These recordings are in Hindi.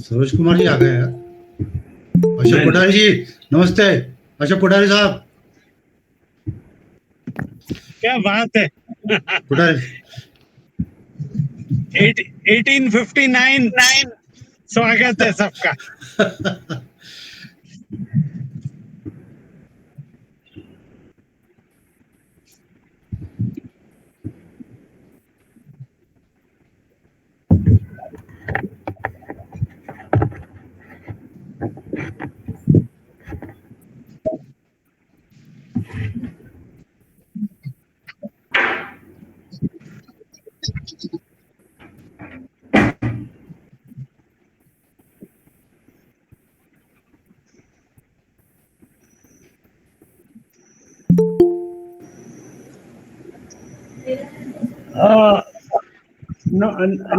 सरोज कुमार जी आ गए यार। अशोक पुडारी जी नमस्ते। अशोक पुडारी साहब। क्या बात है। पुडारी 1859 स्वागत है सबका।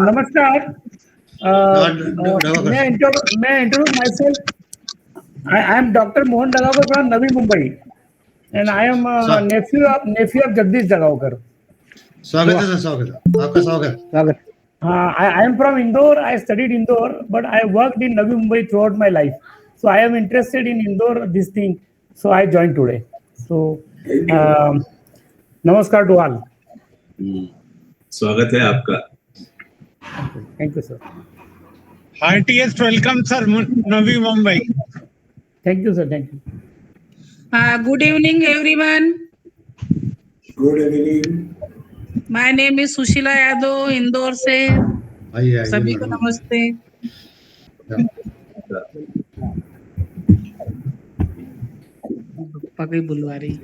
नमस्कार। मैं introduce my self. I am Dr. Mohan Dagavkar from Navi Mumbai, and I am nephew of Jagdish Dagavkar. स्वागत है सर, स्वागत है आपका, स्वागत। I am from Indore. I studied Indore, but I worked in Navi Mumbai throughout my life. So I am interested in Indore, this thing. So I joined today. So namaskar to all. स्वागत है आपका। Thank you, sir. Heartiest welcome, sir, Navi Mumbai. Thank you, sir. Thank you. Good evening, everyone. Good evening. My name is Sushila Yadav, Indore से। आइए सभी को नमस्ते। पप्पा कहीं बुलवा रही,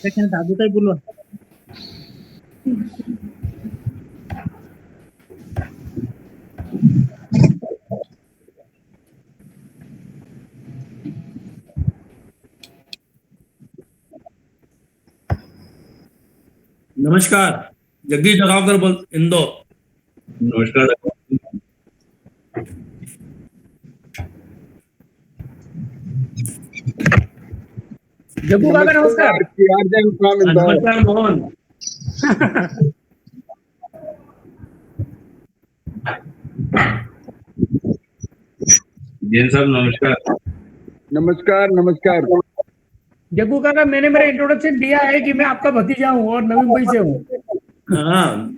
लेकिन दादू कहीं बुलवा। नमस्कार, जगदीश जगावकर बोल इंदौर। नमस्कार। जग्गू काका नमस्कार। नमस्कार मोहन। जैन साहब नमस्कार। नमस्कार नमस्कार। जग्गू काका, मैंने मेरा इंट्रोडक्शन दिया है कि मैं आपका भतीजा हूँ और नवी मुंबई से हूँ। हाँ,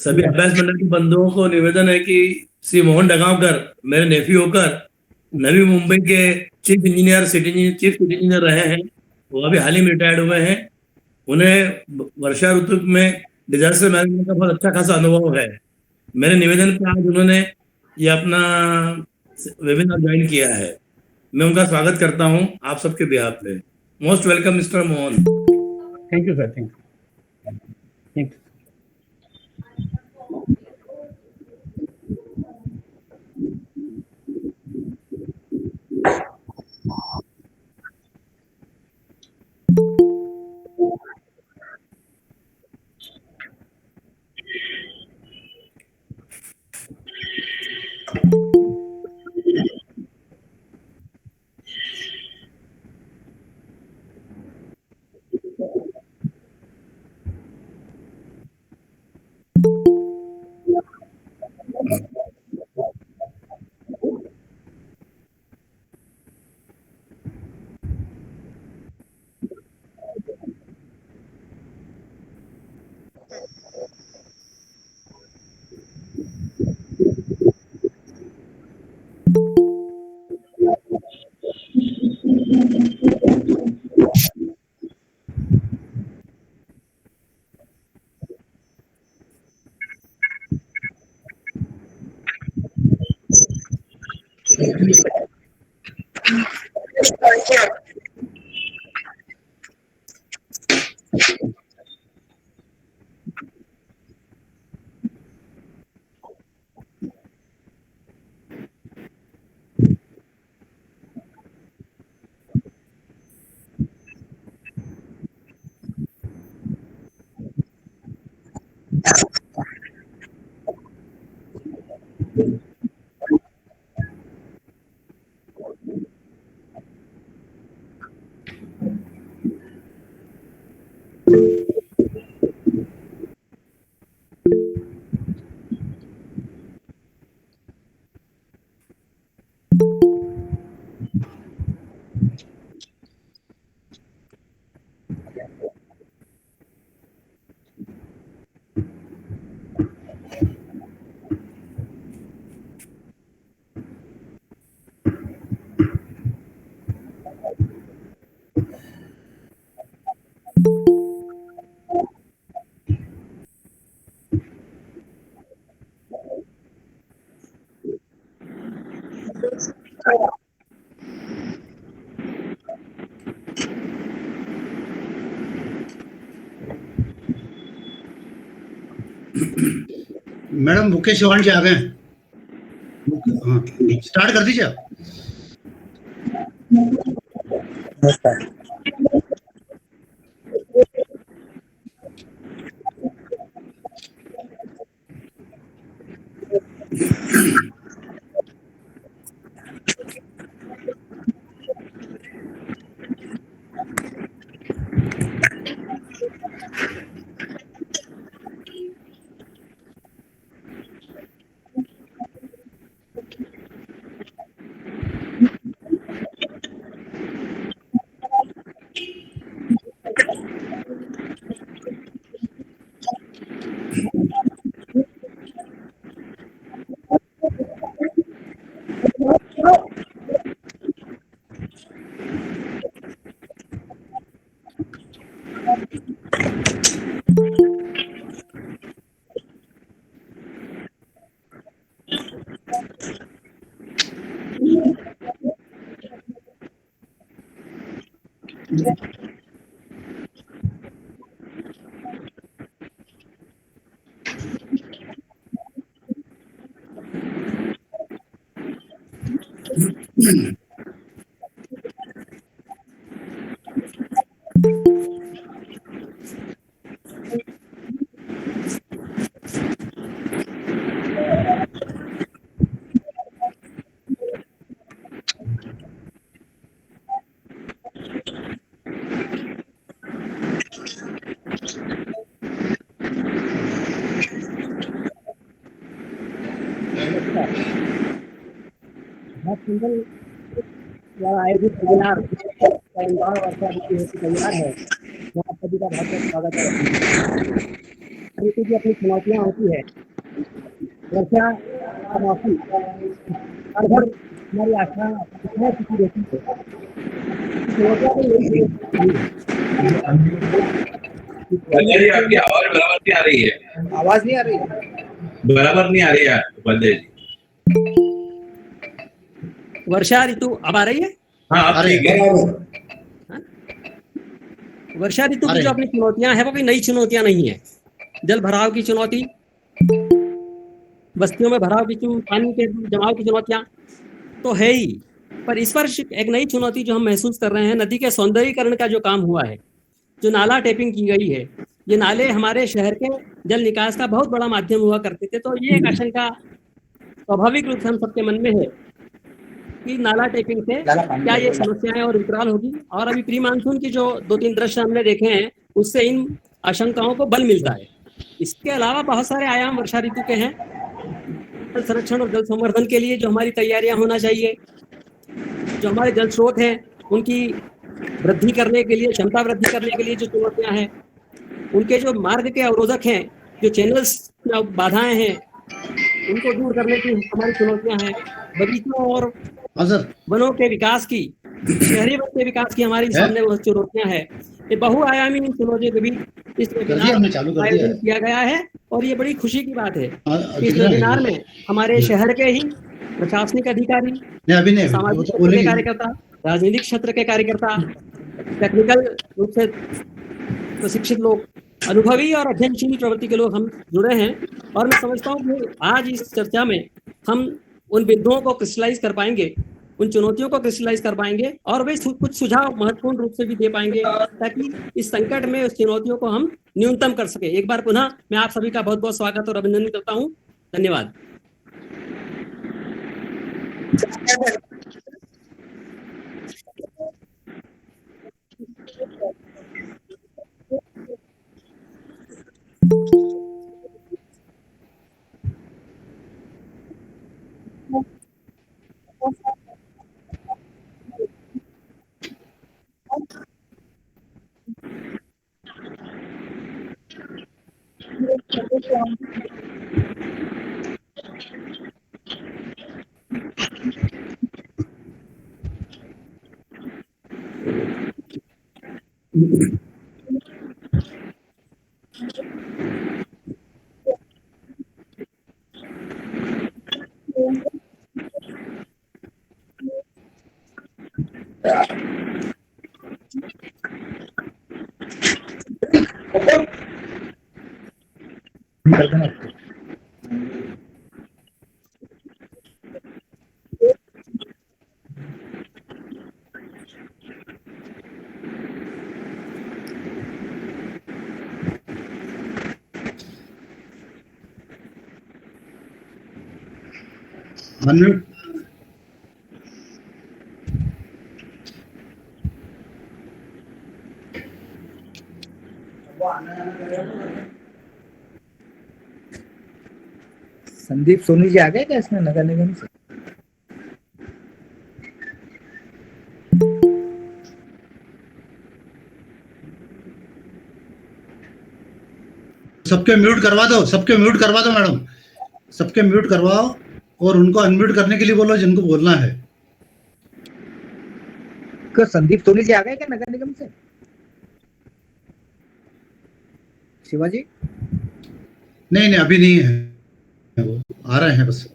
सभी अभ्यास मंडल के बंधुओं को निवेदन है कि श्री मोहन डगावकर मेरे नेफ्यू होकर नवी मुंबई के चीफ इंजीनियर रहे हैं। वो अभी हाल ही में रिटायर्ड हुए हैं। उन्हें वर्षा ऋतु में डिजास्टर मैनेजमेंट का बहुत अच्छा खासा अनुभव है। मेरे निवेदन पे आज उन्होंने ये अपना वेबिनार ज्वाइन किया है। मैं उनका स्वागत करता हूं आप सबके बिहाफ पे। Most welcome mister Mohan. Thank you sir. Thank you. Madam Mukesh Chauhan ji आ गए हैं। हाँ, स्टार्ट कर दीजिए आप। सिंगल द्वारा आयोजित वेबिनार का इंदौर वर्षा ऋतु हेतु तैयार है। यहाँ सभी का बहुत बहुत स्वागत है। ऋतु की अपनी चुनौतियाँ होती है। वर्षा का मौसम हर भर हमारी आशा कितना खुशी रहती है। चुनौतियाँ तो यही उपाध्याय जी, आपकी आवाज बराबर नहीं आ रही है। आवाज नहीं आ रही, बराबर नहीं आ रही है उपाध्याय जी। वर्षा ऋतु अब आ रही है। हाँ, आप ठीक है। वर्षा ऋतु की जो अपनी चुनौतियां हैं वो कोई नई चुनौतियां नहीं है। जल भराव की चुनौती, बस्तियों में भराव की पानी के जमाव की चुनौतियां तो है ही, पर इस वर्ष एक नई चुनौती जो हम महसूस कर रहे हैं, नदी के सौंदर्यीकरण का जो काम हुआ है, जो नाला टेपिंग की गई है। ये नाले हमारे शहर के जल निकास का बहुत बड़ा माध्यम हुआ करते थे, तो ये एक आशंका स्वाभाविक रूप से हम सबके मन में है कि नाला टेपिंग से क्या ये समस्याएं और विकराल होगी। और अभी प्री मानसून की जो 2-3 दृश्य हमने देखे हैं, उससे इन आशंकाओं को बल मिलता है। इसके अलावा बहुत सारे आयाम वर्षा ऋतु के हैं। जल संरक्षण और जल संवर्धन के लिए जो हमारी तैयारियां होना चाहिए, जो हमारे जल स्रोत हैं उनकी वृद्धि करने के लिए, क्षमता वृद्धि करने के लिए जो चुनौतियां हैं, उनके जो मार्ग के अवरोधक हैं, जो चैनल्स बाधाएं हैं, उनको दूर करने की हमारी चुनौतियां हैं। बगीचों और वनों के विकास की, शहरी वन के विकास की हमारी सामने वो चुनौतियां हैं। ये बहुआयामी चुनौतियों के बीच इस वेबिनार का आयोजन किया गया है और ये बड़ी खुशी की बात है। इस वेबिनार में हमारे शहर के ही प्रशासनिक अधिकारी, सामाजिक क्षेत्र के कार्यकर्ता, राजनीतिक क्षेत्र के कार्यकर्ता, टेक्निकल रूप से प्रशिक्षित लोग, अनुभवी और अध्ययनशील प्रवृत्ति के लोग हम जुड़े हैं। और मैं समझता हूँ कि आज इस चर्चा में हम उन बिंदुओं को क्रिस्टलाइज कर पाएंगे, उन चुनौतियों को क्रिस्टलाइज कर पाएंगे और वे कुछ सुझाव महत्वपूर्ण रूप से भी दे पाएंगे, ताकि इस संकट में उस चुनौतियों को हम न्यूनतम कर सके। एक बार पुनः मैं आप सभी का बहुत बहुत स्वागत और अभिनंदन करता हूँ। धन्यवाद। कर देना। अनम्यूट। संदीप सोनी जी आ गए क्या इसमें नगर निगम से? सबके म्यूट करवा दो, सबके म्यूट करवा दो मैडम, सबके म्यूट करवाओ और उनको अनम्यूट करने के लिए बोलो जिनको बोलना है। क्या संदीप सोनी जी आ गए क्या नगर निगम से? शिवाजी नहीं नहीं अभी नहीं है, वो आ रहे हैं बस।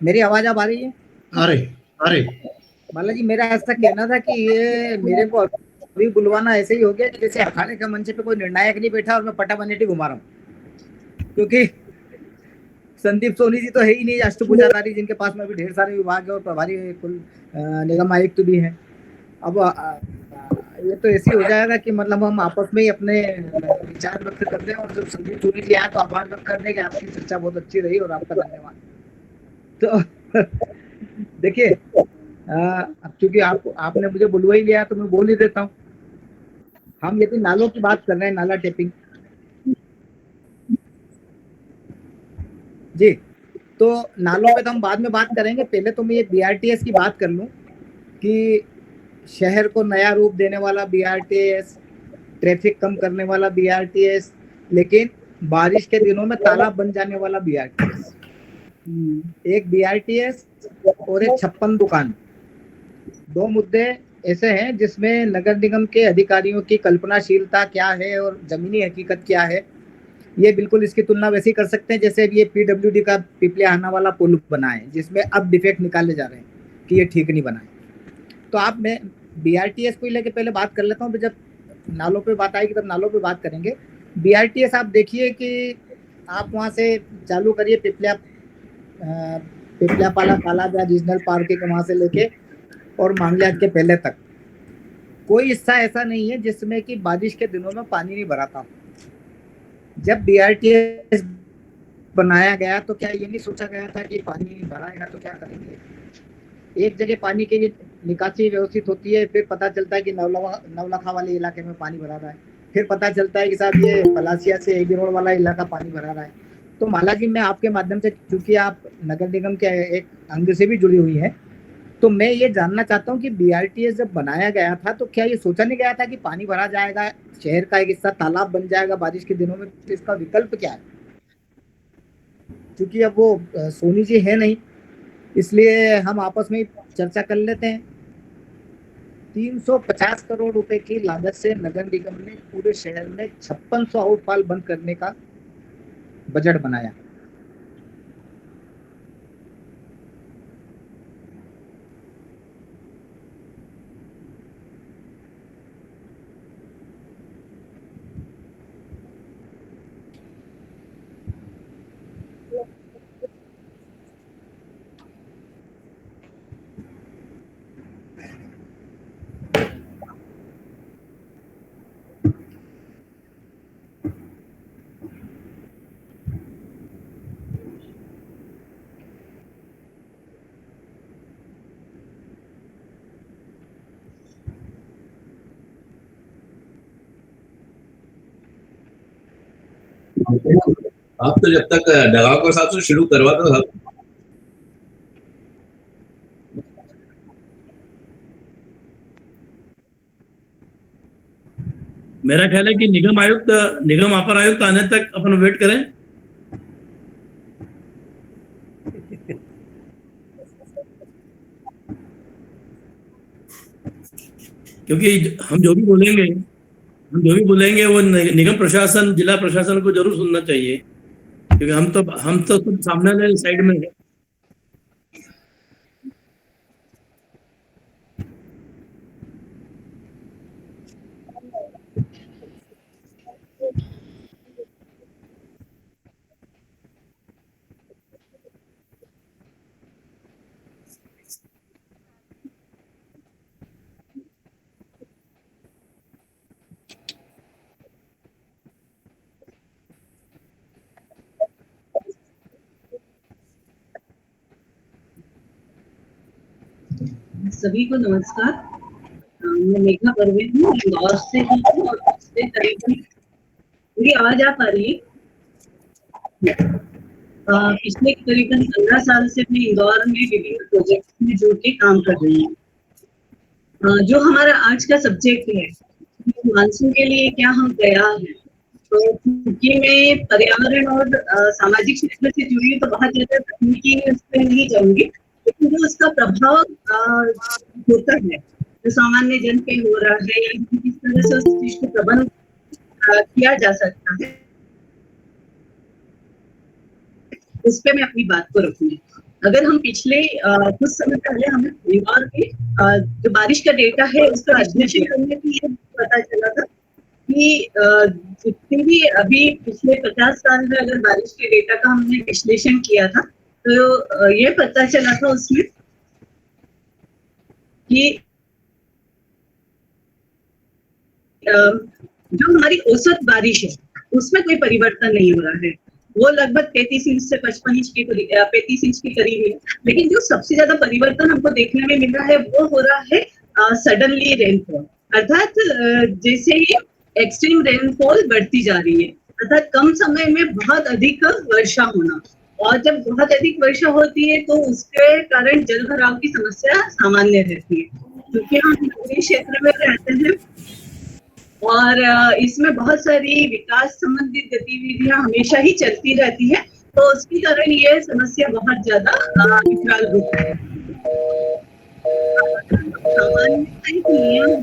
मेरी आवाज अब आ रही है? आ रहे आ रहे। बालाजी मेरा ऐसा कहना था कि ये मेरे को अभी बुलवाना ऐसे ही हो गया जैसे अखाड़े के मंच पे कोई निर्णायक नहीं बैठा और मैं पटाबनेटी घुमा रहा हूँ, क्योंकि संदीप सोनी जी तो है ही नहीं अष्टभुजाधारी, जिनके पास में भी ढेर सारे विभाग है और प्रभारी कुल निगम आयुक्त भी है। अब ये तो ऐसे हो जाएगा कि मतलब हम आपस में ही अपने विचार व्यक्त करते हैं और जब संदीप सोनी जी आए तो आभार व्यक्त करने की आपकी चर्चा बहुत अच्छी रही और आपका धन्यवाद। तो देखिए अब चूंकि आपने मुझे बुलवा ही लिया तो मैं बोल ही देता हूँ। हम यदि नालों की बात कर रहे हैं, नाला टेपिंग जी, तो नालों पे तो हम बाद में बात करेंगे। पहले तो मैं ये बीआरटीएस की बात कर लूं कि शहर को नया रूप देने वाला बीआरटीएस, ट्रैफिक कम करने वाला बीआरटीएस, लेकिन बारिश के दिनों में तालाब बन जाने वाला बीआरटीएस। एक बीआरटीएस और एक 56 दुकान, दो मुद्दे ऐसे हैं जिसमें नगर निगम के अधिकारियों की कल्पनाशीलता क्या है और जमीनी हकीकत क्या है, ये बिल्कुल इसकी तुलना वैसे ही कर सकते हैं जैसे ये पीडब्ल्यूडी का पिपलियाहाना वाला पुल बना है जिसमें अब डिफेक्ट निकाले जा रहे हैं कि ये ठीक नहीं बना है। तो आप मैं बीआरटीएस को लेके पहले बात कर लेता हूँ, जब नालों पे बात आएगी तब नालों पे बात करेंगे। बीआरटीएस आप देखिए कि आप वहाँ से चालू करिए पिपलियापाला तालाब या रीजनल पार्क के वहाँ से लेके और मांगलियात के पहले तक कोई हिस्सा ऐसा नहीं है जिसमें कि बारिश के दिनों में पानी नहीं भरा था। जब बीआरटीएस बनाया गया तो क्या ये नहीं सोचा गया था कि पानी भराएगा तो क्या करेंगे। एक जगह पानी की निकासी व्यवस्थित होती है, फिर पता चलता है कि नवलखा वाले इलाके में पानी भरा रहा है, फिर पता चलता है कि साहब ये पलासिया से एबी रोड वाला इलाका पानी भरा रहा है। तो माला जी मैं आपके माध्यम से, चूंकि आप नगर निगम के एक अंग से भी जुड़ी हुई हैं, तो मैं ये जानना चाहता हूँ कि बीआरटीएस जब बनाया गया था तो क्या ये सोचा नहीं गया था कि पानी भरा जाएगा, शहर का एक हिस्सा तालाब बन जाएगा बारिश के दिनों में, तो इसका विकल्प क्या है। क्योंकि अब वो सोनी जी है नहीं, इसलिए हम आपस में चर्चा कर लेते हैं 350 करोड़ रुपए की लागत से नगर निगम ने पूरे शहर में 5600 आउटफॉल बंद करने का बजट बनाया। आप तो जब तक डगाव के साथ से शुरू करवा दो सब। मेरा ख्याल है कि निगम अपर आयुक्त आने तक अपन वेट करें। क्योंकि हम जो भी बोलेंगे वो निगम प्रशासन, जिला प्रशासन को जरूर सुनना चाहिए, क्योंकि हम तो सब सामने वाले साइड में है। सभी को नमस्कार। मैं मेघा परवीन हूँ, इंदौर से ही हूँ और पिछले करीबन, मेरी आवाज आ पा रही है? पिछले करीबन 15 साल से मैं इंदौर में विभिन्न प्रोजेक्ट में जुड़ के काम कर रही हूँ। जो हमारा आज का सब्जेक्ट है, मानसून के लिए क्या हम तैयार हैं, तो चूंकि मैं पर्यावरण और सामाजिक क्षेत्र से जुड़ी हूँ तो बहुत ज्यादा तकनीकी उस पर नहीं जाऊंगी, लेकिन जो उसका प्रभाव होता है, जो सामान्य जन पे हो रहा है, किस तरह से उस चीज को प्रबंध किया जा सकता है, उस पे मैं अपनी बात को रखूंगी। अगर हम पिछले कुछ समय पहले हमें इंदौर के जो बारिश का डेटा है उसका विश्लेषण करने की ये पता चला था कि जितनी भी अभी पिछले 50 साल में अगर बारिश के डेटा का हमने विश्लेषण किया था तो ये पता चला था उसमें कि जो हमारी औसत बारिश है उसमें कोई परिवर्तन नहीं हो रहा है, वो लगभग 33 इंच से 35 इंच के करीब है। लेकिन जो सबसे ज्यादा परिवर्तन हमको देखने में मिल रहा है वो हो रहा है सडनली रेनफॉल, अर्थात जैसे ही एक्सट्रीम रेनफॉल बढ़ती जा रही है, अर्थात कम समय में बहुत अधिक वर्षा होना, और जब बहुत अधिक वर्षा होती है तो उसके कारण जल भराव की समस्या सामान्य रहती है। क्योंकि हम नगरीय क्षेत्र में रहते हैं और इसमें बहुत सारी विकास संबंधित गतिविधियां हमेशा ही चलती रहती है, तो उसके कारण ये समस्या बहुत ज्यादा विकराल रूप है। सामान्य नियम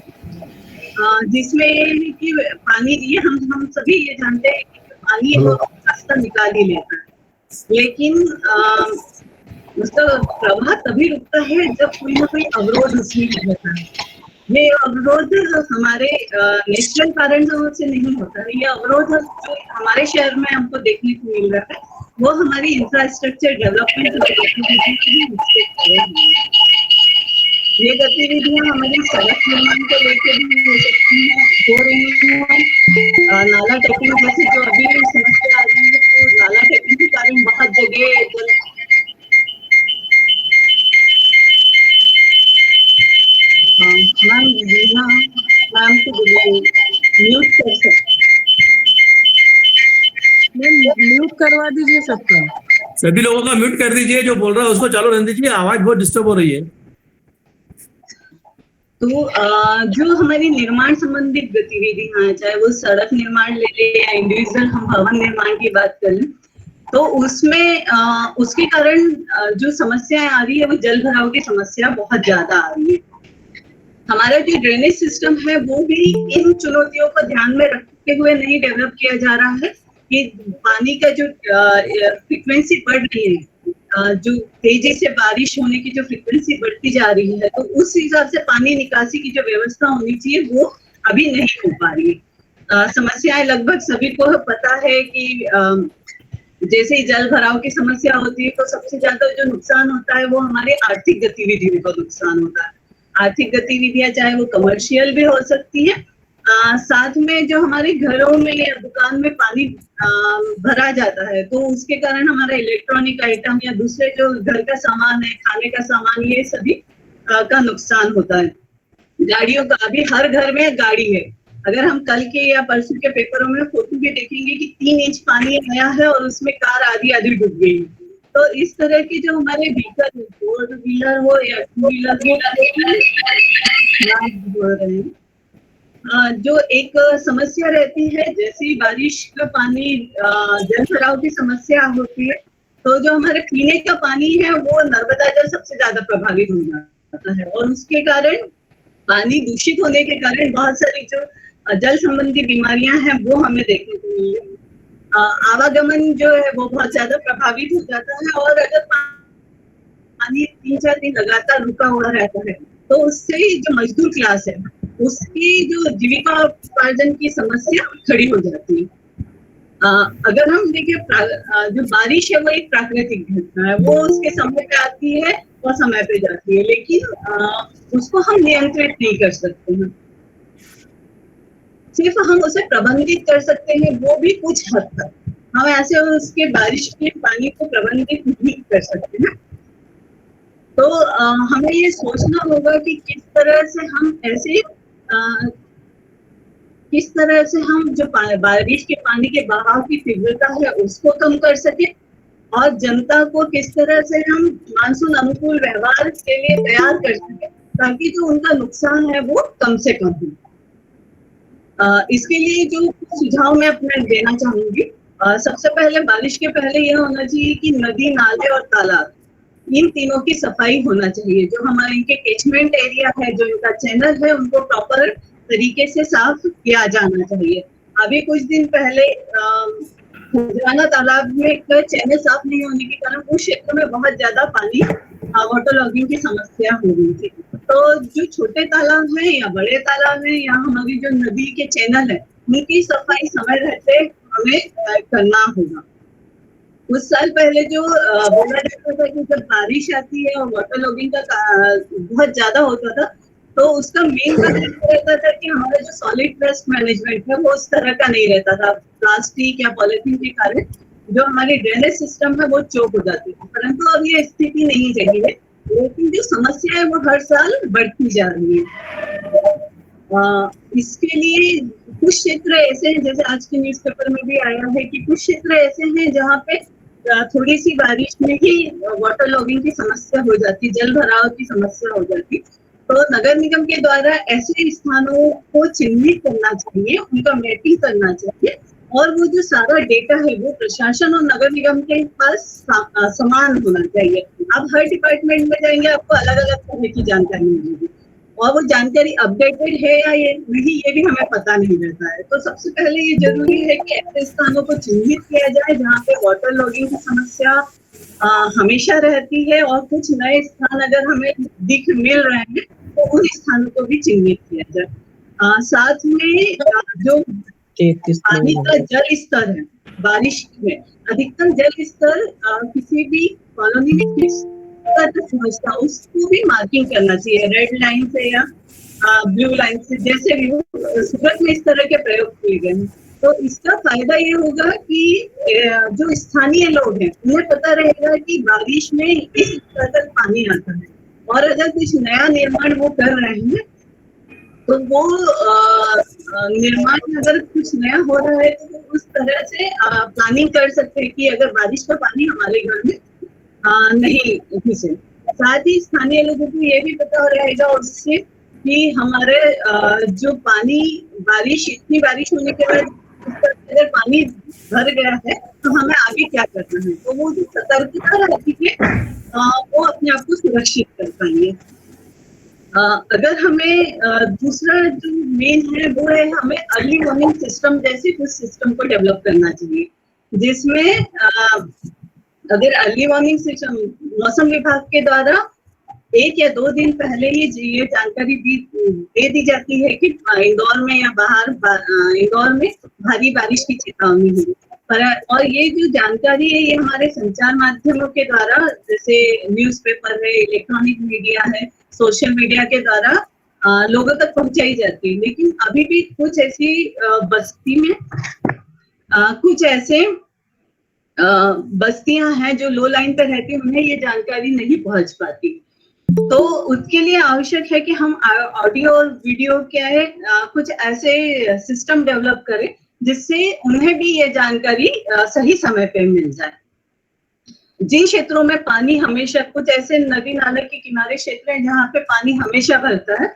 जिसमें ये है कि पानी, ये हम सभी ये जानते हैं कि पानी वो रास्ता निकाल ही लेता है, लेकिन उसका प्रवाह तभी रुकता है जब कोई ना कोई अवरोध उसमें होता है। ये अवरोध हमारे नेचुरल कारण से नहीं होता है, ये अवरोध हमारे शहर में हमको देखने को मिल रहा है, वो हमारी इंफ्रास्ट्रक्चर डेवलपमेंट ये गतिविधियां हमारी सड़क निर्माण को लेकर भी हो सकती हैं, हो रही हैं। नाला टेपिंग जैसे जो अभी समस्या आ रही है, तो नाला टेपिंग के कारण बहुत जगह मैम को म्यूट कर सकते, म्यूट करवा दीजिए सबका, सभी लोगों का म्यूट कर दीजिए, जो बोल रहा है उसको चालू रहने दीजिए, आवाज बहुत डिस्टर्ब हो रही है। तो जो हमारी निर्माण संबंधित गतिविधियां, चाहे वो सड़क निर्माण ले ले या इंडिविजुअल हम भवन निर्माण की बात करें, तो उसमें उसके कारण जो समस्याएं आ रही है वो जल भराव की समस्या बहुत ज्यादा आ रही है। हमारा जो ड्रेनेज सिस्टम है वो भी इन चुनौतियों को ध्यान में रखते हुए नहीं डेवलप किया जा रहा है कि पानी का जो फ्रिक्वेंसी बढ़ रही है, जो तेजी से बारिश होने की जो फ्रिक्वेंसी बढ़ती जा रही है, तो उस हिसाब से पानी निकासी की जो व्यवस्था होनी चाहिए वो अभी नहीं हो पा रही है। समस्याएं लगभग सभी को पता है कि जैसे ही जल भराव की समस्या होती है तो सबसे ज्यादा जो नुकसान होता है वो हमारे आर्थिक गतिविधियों को नुकसान होता है। आर्थिक गतिविधियां चाहे वो कमर्शियल भी हो सकती है, साथ में जो हमारे घरों में या दुकान में पानी भरा जाता है तो उसके कारण हमारा इलेक्ट्रॉनिक आइटम या दूसरे जो घर का सामान है, खाने का सामान, ये सभी का नुकसान होता है। गाड़ियों का, अभी हर घर में गाड़ी है। अगर हम कल के या परसों के पेपरों में फोटो भी देखेंगे कि 3 इंच पानी आया है और उसमें कार आधी डूब गई। तो इस तरह की जो हमारे व्हीकल, 4 व्हीलर हो या 2 व्हीलर हो, जो एक समस्या रहती है, जैसे ही बारिश का पानी, जल भराव की समस्या होती है तो जो हमारे पीने का पानी है वो नर्मदा जल सबसे ज्यादा प्रभावित हो जाता है और उसके कारण, पानी दूषित होने के कारण बहुत सारी जो जल संबंधी बीमारियां हैं वो हमें देखने को मिली। आवागमन जो है वो बहुत ज्यादा प्रभावित हो जाता है और अगर पानी 3-4 दिन लगातार रुका हुआ रहता है तो उससे जो मजदूर क्लास है उसकी जो जीविका उपार्जन की समस्या खड़ी हो जाती है। अगर हम देखें, जो बारिश है वो एक प्राकृतिक घटना है, वो उसके समय पे आती है और समय पे जाती है, लेकिन उसको हम नियंत्रित नहीं कर सकते हैं। सिर्फ हम उसे प्रबंधित कर सकते हैं, वो भी कुछ हद तक। हम ऐसे उसके बारिश के पानी को प्रबंधित नहीं कर सकते हैं। तो हमें ये सोचना होगा कि किस तरह से हम जो बारिश के पानी के बहाव की तीव्रता है उसको कम कर सके और जनता को किस तरह से हम मानसून अनुकूल व्यवहार के लिए तैयार कर सके ताकि जो उनका नुकसान है वो कम से कम हो। इसके लिए जो सुझाव मैं अपने देना चाहूंगी, सबसे पहले बारिश के पहले यह होना चाहिए कि नदी, नाले और तालाब, इन तीनों की सफाई होना चाहिए। जो हमारे इनके कैचमेंट एरिया है, जो इनका चैनल है, उनको प्रॉपर तरीके से साफ किया जाना चाहिए। अभी कुछ दिन पहले खुजराना तालाब में चैनल साफ नहीं होने के कारण उस क्षेत्र में बहुत ज्यादा पानी, वाटर लॉगिंग की समस्या हो रही थी। तो जो छोटे तालाब है या बड़े तालाब है या हमारी जो नदी के चैनल है, उनकी सफाई समय रहते हमें करना होगा। कुछ साल पहले जो बोला जाता था कि जब बारिश आती है और वाटर लॉगिंग का बहुत ज्यादा होता था तो उसका मेन कारण रहता था कि हमारा जो सॉलिड वेस्ट मैनेजमेंट है वो उस तरह का नहीं रहता था। प्लास्टिक या पॉलिथीन के कारण जो हमारी ड्रेनेज सिस्टम है वो चोक हो जाती है। परंतु अब ये स्थिति नहीं रही है, लेकिन जो समस्या है वो हर साल बढ़ती जा रही है। इसके लिए कुछ क्षेत्र ऐसे हैं, जैसे आज के न्यूज़पेपर में भी आया है कि कुछ क्षेत्र ऐसे हैं जहाँ पे थोड़ी सी बारिश में ही वाटर लॉगिंग की समस्या हो जाती, जल भराव की समस्या हो जाती। तो नगर निगम के द्वारा ऐसे स्थानों को चिन्हित करना चाहिए, उनका मैपिंग करना चाहिए और वो जो सारा डेटा है वो प्रशासन और नगर निगम के पास समान होना चाहिए। आप हर डिपार्टमेंट में जाएंगे आपको अलग अलग तरह की जानकारी मिलेगी और वो जानकारी अपडेटेड है या ये नहीं, ये भी हमें पता नहीं रहता है। तो सबसे पहले ये जरूरी है कि ऐसे स्थानों को चिन्हित किया जाए जहाँ पे वाटर लॉगिंग की समस्या हमेशा रहती है और कुछ नए स्थान अगर हमें मिल रहे हैं तो उन स्थानों को भी चिन्हित किया जाए। साथ में जो पानी का जल स्तर है, बारिश में अधिकतम जल स्तर किसी भी कॉलोनी में किस समझता उसको भी मार्किंग करना चाहिए, रेड लाइन से या ब्लू लाइन से, जैसे भी सूरत में इस तरह के प्रयोग किए गए हैं। तो इसका फायदा ये होगा कि जो स्थानीय लोग हैं उन्हें पता रहेगा कि बारिश में इस स्तर तक पानी आता है और अगर कुछ नया निर्माण वो कर रहे हैं तो वो निर्माण अगर कुछ नया हो रहा है तो उस तरह से प्लानिंग कर सकते हैं कि अगर बारिश का पानी हमारे घर में नहीं घुसे। साथ ही स्थानीय लोगों को ये भी पता रहेगा उससे कि हमारे जो पानी, इतनी बारिश होने के बाद अगर पानी भर गया है तो हमें आगे क्या करना है। तो वो जो सतर्कता रहती है वो अपने आप को सुरक्षित कर पाएंगे। अगर हमें दूसरा जो मेन है वो है हमें अर्ली वार्निंग सिस्टम जैसे कुछ सिस्टम को डेवलप करना चाहिए, जिसमें अगर अर्ली वार्निंग सिस्टम मौसम विभाग के द्वारा 1 या 2 दिन पहले ही ये जानकारी दे दी जाती है कि इंदौर में या बाहर इंदौर में भारी बारिश की चेतावनी है। पर और ये जो जानकारी है ये हमारे संचार माध्यमों के द्वारा, जैसे न्यूज़पेपर है, इलेक्ट्रॉनिक मीडिया है, सोशल मीडिया के द्वारा लोगों तक पहुंचाई जाती है। लेकिन अभी भी कुछ ऐसी बस्ती में कुछ ऐसे बस्तियां हैं जो लो लाइन पर रहती हैं, उन्हें ये जानकारी नहीं पहुंच पाती। तो उसके लिए आवश्यक है कि हम ऑडियो और वीडियो क्या है कुछ ऐसे सिस्टम डेवलप करें जिससे उन्हें भी ये जानकारी सही समय पे मिल जाए। जिन क्षेत्रों में पानी हमेशा, कुछ ऐसे नदी नाले के किनारे क्षेत्र हैं जहाँ पे पानी हमेशा भरता है,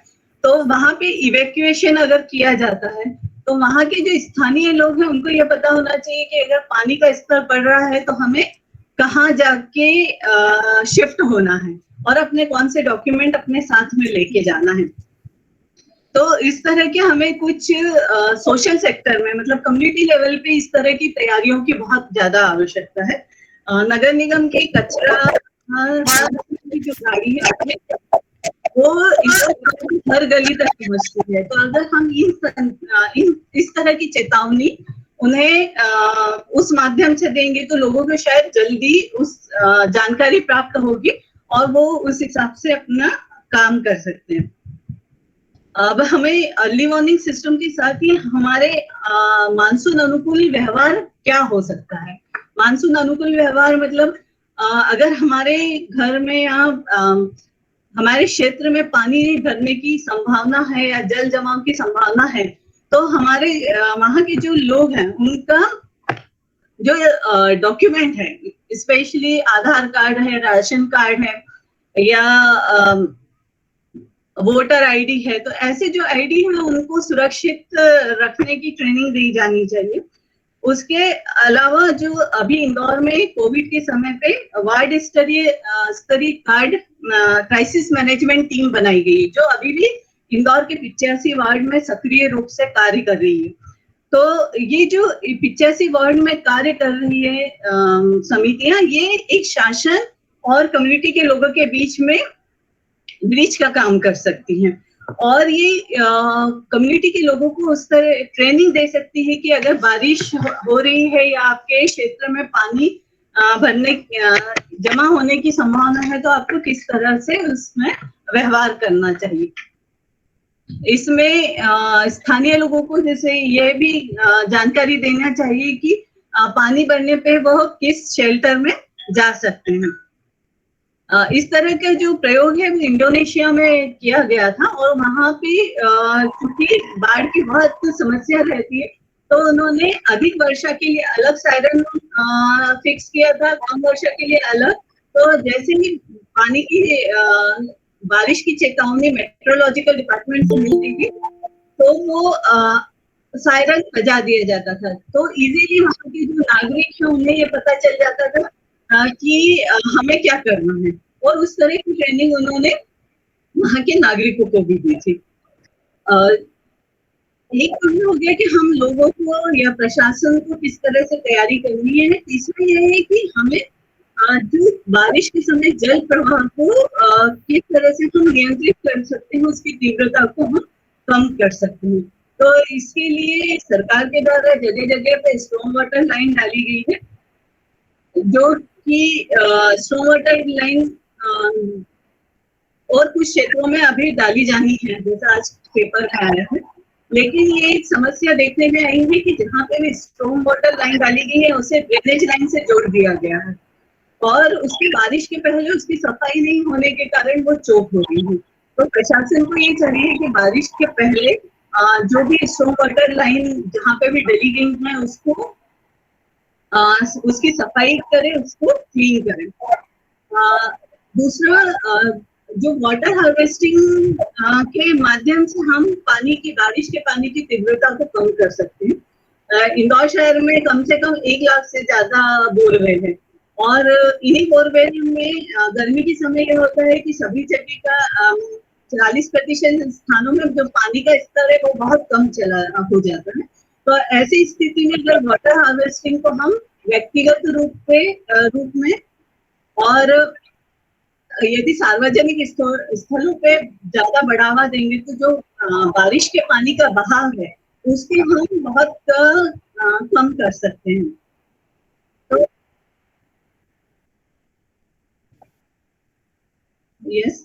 तो वहां पे इवैक्यूएशन अगर किया जाता है तो वहां के जो स्थानीय लोग हैं उनको ये पता होना चाहिए कि अगर पानी का स्तर बढ़ रहा है तो हमें कहाँ जाके शिफ्ट होना है और अपने कौन से डॉक्यूमेंट अपने साथ में लेके जाना है। तो इस तरह के हमें कुछ सोशल सेक्टर में, मतलब कम्युनिटी लेवल पे इस तरह की तैयारियों की बहुत ज्यादा आवश्यकता है। नगर निगम के कचरा की जो गाड़ी है वो हर गली तक पहुंचती है, तो अगर हम इस तरह की चेतावनी उन्हें उस माध्यम से देंगे तो लोगों को शायद जल्दी उस जानकारी प्राप्त होगी और वो उस हिसाब से अपना काम कर सकते हैं। अब हमें अर्ली वार्निंग सिस्टम के साथ ही हमारे मानसून अनुकूल व्यवहार क्या हो सकता है। मानसून अनुकूल व्यवहार मतलब अगर हमारे घर में या हमारे क्षेत्र में पानी भरने की संभावना है या जल जमाव की संभावना है, तो हमारे वहाँ के जो लोग हैं उनका जो डॉक्यूमेंट है, स्पेशली आधार कार्ड है, राशन कार्ड है या वोटर आईडी है, तो ऐसे जो आईडी है उनको सुरक्षित रखने की ट्रेनिंग दी जानी चाहिए। उसके अलावा जो अभी इंदौर में कोविड के समय पे वार्ड स्तरीय कार्ड क्राइसिस मैनेजमेंट टीम बनाई गई, जो अभी भी इंदौर के 85 वार्ड में सक्रिय रूप से कार्य कर रही है। तो ये जो 85 वार्ड में कार्य कर रही है समितियां, ये एक शासन और कम्युनिटी के लोगों के बीच में ब्रिज का काम कर सकती हैं और ये कम्युनिटी के लोगों को उस तरह ट्रेनिंग दे सकती है कि अगर बारिश हो रही है या आपके क्षेत्र में पानी भरने जमा होने की संभावना है तो आपको किस तरह से उसमें व्यवहार करना चाहिए। इसमें स्थानीय लोगों को जैसे ये भी जानकारी देना चाहिए कि पानी भरने पे वह किस शेल्टर में जा सकते हैं। इस तरह का जो प्रयोग है वो इंडोनेशिया में किया गया था और वहां पे क्योंकि बाढ़ की बहुत समस्या रहती है तो उन्होंने अधिक वर्षा के लिए अलग सायरन फिक्स किया था, कम वर्षा के लिए अलग। तो जैसे ही पानी की बारिश की चेतावनी मेट्रोलॉजिकल डिपार्टमेंट से मिलती थी तो वो सायरन बजा दिया जाता था, तो इजीली वहाँ के जो नागरिक हैं उन्हें ये पता चल जाता था कि हमें क्या करना है और उस तरह की ट्रेनिंग उन्होंने वहाँ के नागरिकों को भी दी थी। एक तो हो गया कि हम लोगों को या प्रशासन को किस तरह से तैयारी करनी है। तीसरा यह है कि हमें जो बारिश के समय जल प्रवाह को किस तरह से हम नियंत्रित कर सकते हैं, उसकी तीव्रता को हम कम कर सकते हैं। तो इसके लिए सरकार के द्वारा जगह जगह पे स्टॉर्म वाटर लाइन डाली गई है, जो कि स्टॉर्म वाटर लाइन और कुछ क्षेत्रों में अभी डाली जानी है, जैसा आज पेपर में आया है। लेकिन ये एक समस्या देखने में आई है कि जहाँ पे भी स्टॉर्म वाटर लाइन डाली गई है उसे ड्रेनेज लाइन से जोड़ दिया गया है और उसकी बारिश के पहले उसकी सफाई नहीं होने के कारण वो चौक हो गई है। तो प्रशासन को ये चाहिए कि बारिश के पहले जो भी स्टॉर्म वाटर लाइन जहाँ पे भी डली गई है उसको उसकी सफाई करें, उसको क्लीन करें। दूसरा, जो वाटर हार्वेस्टिंग के माध्यम से हम पानी की बारिश के पानी की तीव्रता को कम कर सकते हैं। इंदौर शहर में कम से कम 1 लाख से ज्यादा बोरवेल है और इन्हीं बोरवेल में गर्मी के समय यह होता है कि सभी जगह का 40% स्थानों में जो पानी का स्तर है वो बहुत कम चला हो जाता है। तो ऐसी स्थिति में अगर वाटर हार्वेस्टिंग को हम व्यक्तिगत रूप में और यदि सार्वजनिक स्थलों पे ज्यादा बढ़ावा देंगे तो जो बारिश के पानी का बहाव है उसको हम बहुत कम कर सकते हैं। तो यस,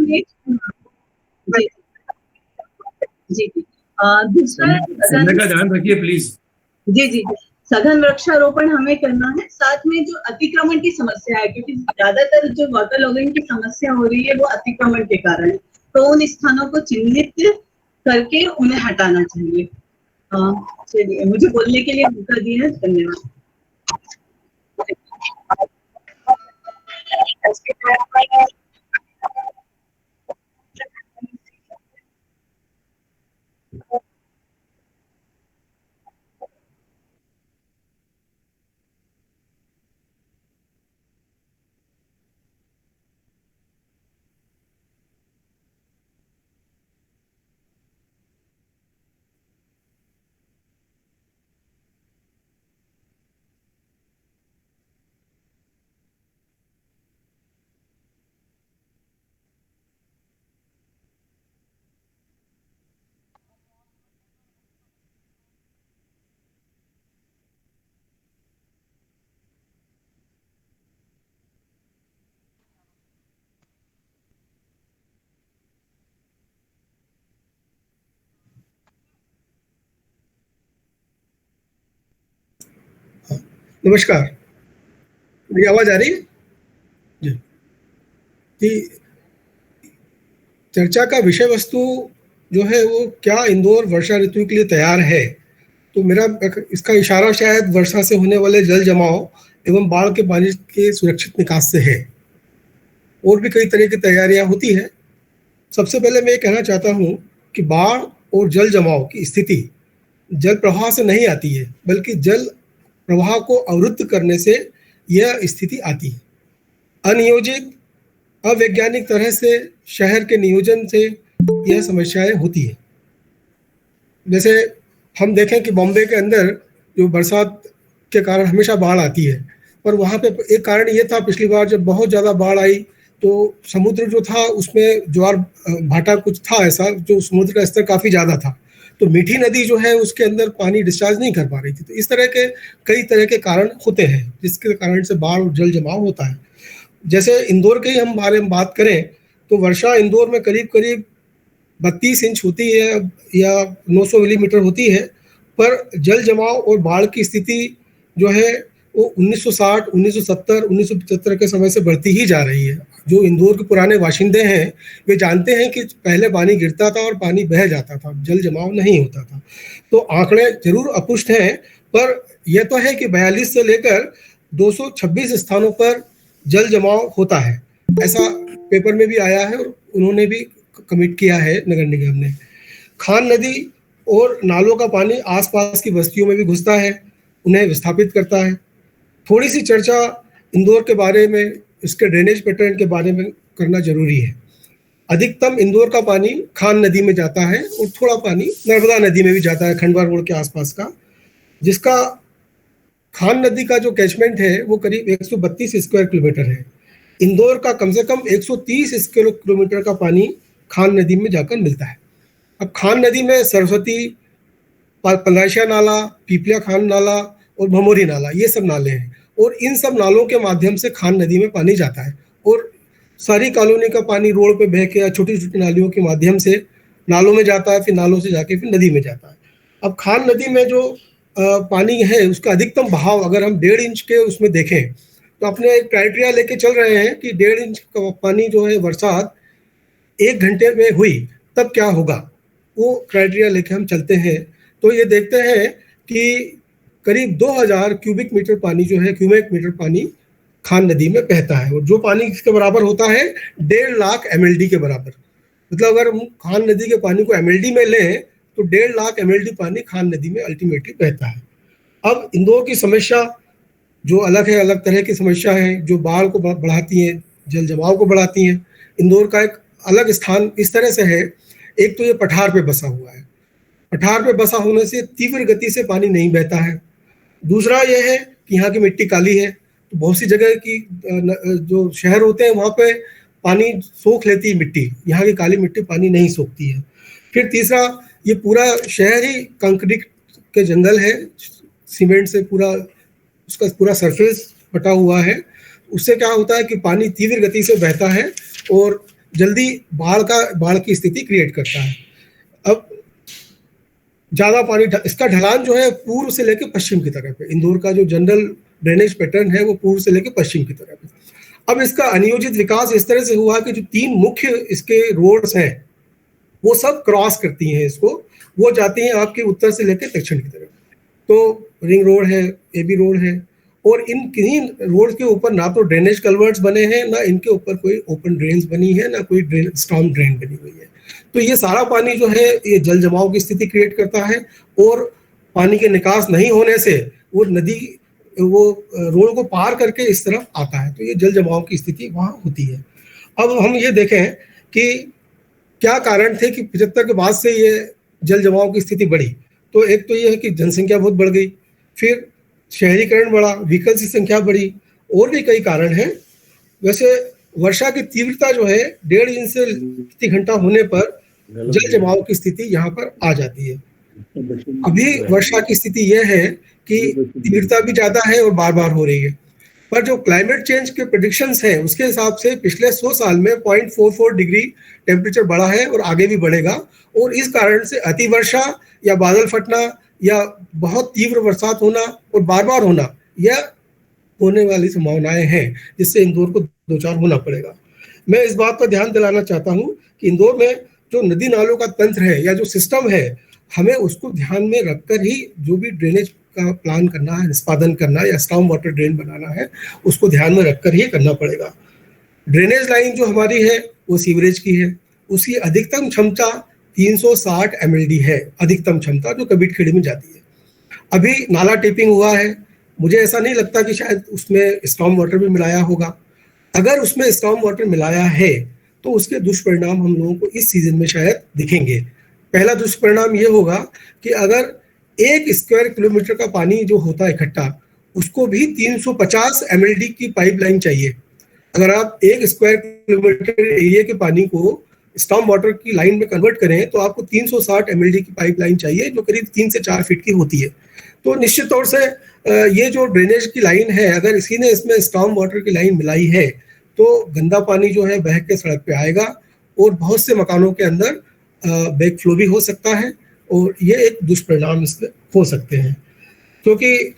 जी जी। दूसरा समय का ध्यान रखिए प्लीज। जी, सघन वृक्षारोपण हमें करना है, साथ में जो अतिक्रमण की समस्या है, क्योंकि ज्यादातर जो वाटर लॉगिंग की समस्या हो रही है वो अतिक्रमण के कारण है, तो उन स्थानों को चिन्हित करके उन्हें हटाना चाहिए। चलिए, मुझे बोलने के लिए मौका दिया, धन्यवाद। नमस्कार, मेरी आवाज आ रही है जी? कि चर्चा का विषय वस्तु जो है वो क्या इंदौर वर्षा ऋतु के लिए तैयार है, तो मेरा इसका इशारा शायद वर्षा से होने वाले जल जमाव एवं बाढ़ के पानी के सुरक्षित निकास से है। और भी कई तरह की तैयारियां होती है। सबसे पहले मैं ये कहना चाहता हूँ कि बाढ़ और जल जमाव की स्थिति जल प्रवाह से नहीं आती है, बल्कि जल प्रवाह को अवरुद्ध करने से यह स्थिति आती है। अनियोजित, अवैज्ञानिक तरह से शहर के नियोजन से यह समस्याएं होती है। जैसे हम देखें कि बॉम्बे के अंदर जो बरसात के कारण हमेशा बाढ़ आती है, पर वहाँ पे एक कारण ये था, पिछली बार जब बहुत ज़्यादा बाढ़ आई तो समुद्र जो था उसमें ज्वार भाटा कुछ था ऐसा, जो समुद्र का स्तर काफ़ी ज़्यादा था, तो मीठी नदी जो है उसके अंदर पानी डिस्चार्ज नहीं कर पा रही थी। तो इस तरह के कई तरह के कारण होते हैं जिसके कारण से बाढ़ और जल जमाव होता है। जैसे इंदौर के ही हम बारे में बात करें तो वर्षा इंदौर में करीब करीब 32 इंच होती है या 900 मिलीमीटर होती है, पर जल जमाव और बाढ़ की स्थिति जो है वो 1960, 1970, 1975 के समय से बढ़ती ही जा रही है। जो इंदौर के पुराने बाशिंदे हैं वे जानते हैं कि पहले पानी गिरता था और पानी बह जाता था, जल जमाव नहीं होता था। तो आंकड़े जरूर अपुष्ट हैं, पर यह तो है कि 42 से लेकर 226 स्थानों पर जल जमाव होता है, ऐसा पेपर में भी आया है और उन्होंने भी कमिट किया है नगर निगम ने। खान नदी और नालों का पानी आसपास की बस्तियों में भी घुसता है, उन्हें विस्थापित करता है। थोड़ी सी चर्चा इंदौर के बारे में, इसके ड्रेनेज पैटर्न के बारे में करना जरूरी है। अधिकतम इंदौर का पानी खान नदी में जाता है और थोड़ा पानी नर्मदा नदी में भी जाता है, खंडवा रोड के आसपास का, जिसका खान नदी का जो कैचमेंट है वो करीब 132 स्क्वायर किलोमीटर है। इंदौर का कम से कम 130 स्क्वायर किलोमीटर का पानी खान नदी में जाकर मिलता है। अब खान नदी में सरस्वती, पलाशिया नाला, पीपलिया खान नाला और भमोरी नाला, ये सब नाले हैं, और इन सब नालों के माध्यम से खान नदी में पानी जाता है। और सारी कॉलोनी का पानी रोड पे बह के या छोटी छोटी नालियों के माध्यम से नालों में जाता है, फिर नालों से जाके फिर नदी में जाता है। अब खान नदी में जो पानी है उसका अधिकतम बहाव अगर हम 1.5 इंच के उसमें देखें तो अपने एक क्राइटेरिया लेके चल रहे हैं कि 1.5 इंच का पानी जो है बरसात 1 घंटे में हुई तब क्या होगा, वो क्राइटेरिया लेके हम चलते हैं। तो ये देखते हैं कि करीब 2000 क्यूबिक मीटर पानी जो है, क्यूबिक मीटर पानी खान नदी में बहता है, और जो पानी इसके बराबर होता है 1.5 लाख MLD के बराबर। मतलब अगर हम खान नदी के पानी को MLD में लें तो 1.5 लाख MLD पानी खान नदी में अल्टीमेटली बहता है। अब इंदौर की समस्या जो अलग है, अलग तरह की समस्या है जो बाढ़ को बढ़ाती हैं, जल जमाव को बढ़ाती हैं। इंदौर का एक अलग स्थान इस तरह से है, एक तो ये पठार पे बसा हुआ है, पठार पे बसा होने से तीव्र गति से पानी नहीं बहता है। दूसरा ये है कि यहाँ की मिट्टी काली है, तो बहुत सी जगह की जो शहर होते हैं वहाँ पे पानी सोख लेती है मिट्टी, यहाँ की काली मिट्टी पानी नहीं सोखती है। फिर तीसरा, ये पूरा शहर ही कंक्रीट के जंगल है, सीमेंट से पूरा उसका पूरा सरफेस फटा हुआ है। उससे क्या होता है कि पानी तीव्र गति से बहता है और जल्दी बाढ़ की स्थिति क्रिएट करता है। अब ज्यादा पानी, इसका ढलान जो है पूर्व से लेकर पश्चिम की तरफ है। इंदौर का जो जनरल ड्रेनेज पैटर्न है वो पूर्व से लेकर पश्चिम की तरफ है। अब इसका अनियोजित विकास इस तरह से हुआ कि जो 3 मुख्य इसके रोड्स हैं वो सब क्रॉस करती हैं इसको, वो जाती हैं आपके उत्तर से लेकर दक्षिण की तरफ। तो रिंग रोड है, एबी रोड है, और इन किन्हीं रोड के ऊपर ना तो ड्रेनेज कल्वर्ट्स बने हैं, ना इनके ऊपर कोई ओपन ड्रेन्स बनी है, ना कोई स्टॉर्म ड्रेन बनी हुई है। तो ये सारा पानी जो है ये जल जमाव की स्थिति क्रिएट करता है, और पानी के निकास नहीं होने से वो नदी वो रोड को पार करके इस तरफ आता है, तो ये जल जमाव की स्थिति वहाँ होती है। अब हम ये देखें कि क्या कारण थे कि 75 के बाद से ये जल जमाव की स्थिति बढ़ी। तो एक तो ये है कि जनसंख्या बहुत बढ़ गई, फिर शहरीकरण बढ़ा, व्हीकल्स की संख्या बढ़ी, और भी कई कारण हैं। वैसे वर्षा की तीव्रता जो है 1.5 इंच से प्रति घंटा होने पर जल जमाव की स्थिति यहाँ पर आ जाती है। अभी वर्षा की स्थिति यह है कि तीव्रता भी ज्यादा है और बार बार हो रही है, पर जो क्लाइमेट चेंज के प्रेडिक्शंस हैं उसके हिसाब से पिछले 100 साल में 0.44 डिग्री टेम्परेचर बढ़ा है और आगे भी बढ़ेगा। और इस कारण से अतिवर्षा या बादल फटना या बहुत तीव्र बरसात होना और बार बार होना यह होने वाली संभावनाएं हैं, जिससे इंदौर को दो चार होना पड़ेगा। मैं इस बात पर ध्यान दिलाना चाहता हूं कि इंदौर में जो नदी नालों का तंत्र है या जो सिस्टम है, हमें उसको ध्यान में रखकर ही जो भी ड्रेनेज का प्लान करना है, निष्पादन करना है या स्टॉर्म वाटर ड्रेन बनाना है, उसको ध्यान में रखकर ही करना पड़ेगा। ड्रेनेज लाइन जो हमारी है वो सीवरेज की है, उसकी अधिकतम क्षमता 360 mld है, अधिकतम क्षमता जो कबीर खेड़ी में जाती है। अभी नाला टेपिंग हुआ है, मुझे ऐसा नहीं लगता कि शायद उसमें स्टॉर्म वाटर भी मिलाया होगा। अगर उसमें स्टॉर्म वाटर मिलाया है तो उसके दुष्परिणाम हम लोगों को इस सीजन में शायद दिखेंगे। पहला दुष्परिणाम ये होगा कि अगर 1 स्क्वायर किलोमीटर का पानी जो होता है इकट्ठा, उसको भी 350 mld की पाइपलाइन चाहिए। अगर आप 1 स्क्वायर किलोमीटर एरिया के पानी को स्टॉर्म वाटर की लाइन में कन्वर्ट करें तो आपको 360 mld की पाइपलाइन चाहिए, जो करीब 3 से 4 फीट की होती है। तो निश्चित तौर से ये जो ड्रेनेज की लाइन है, अगर इसी ने इसमें स्टॉर्म वाटर की लाइन मिलाई है तो गंदा पानी जो है बह के सड़क पे आएगा और बहुत से मकानों के अंदर बैक फ्लो भी हो सकता है, और ये एक दुष्परिणाम इसमें हो सकते हैं। क्योंकि